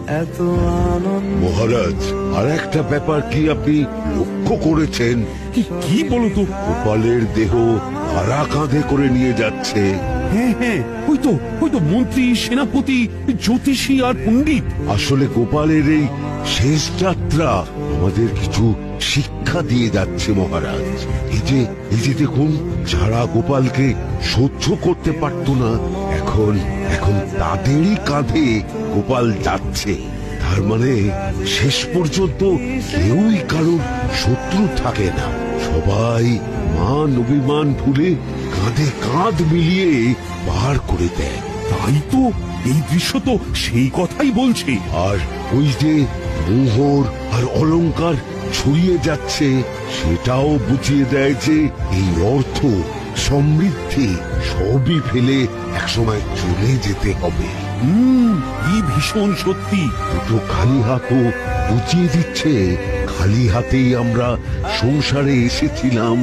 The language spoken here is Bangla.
এত আনন্দ। মহারাজ, আর একটা ব্যাপার কি আপনি লক্ষ্য করেছেন? কি বলো তো? গোপালের দেহ কারা কাঁধে করে নিয়ে যাচ্ছে? হ্যাঁ হ্যাঁ, ওই তো মন্ত্রী, সেনাপতি, জ্যোতিষী আর পণ্ডিত। আসলে গোপালের এই শেষ যাত্রা আমাদের কিছু শিক্ষা দিয়ে যাচ্ছে মহারাজ। এই যে দেখুন, যারা গোপালকে সহ্য করতে পারত না, এখন এখন তাদেরই কাঁধে গোপাল যাচ্ছে। তার মানে শেষ পর্যন্ত কেউই কারোর শত্রু থাকে না, সবাই মান অভিমান ভুলে কাঁধে কাঁধ মিলিয়ে পার করে দেয়। তাই তো, এই দৃশ্য তো সেই কথাই বলছে। আর ওই যে মোহর আর অলংকার ছড়িয়ে যাচ্ছে, সেটাও বুঝিয়ে দেয় যে এই অর্থ, সমৃদ্ধি সবই ফেলে একসময় চলে যেতে হবে। কি ভীষণ সত্যি। দুটো খালি হাতও বুঝিয়ে দিচ্ছে খালি হাতেই আমরা সংসারে এসেছিলাম।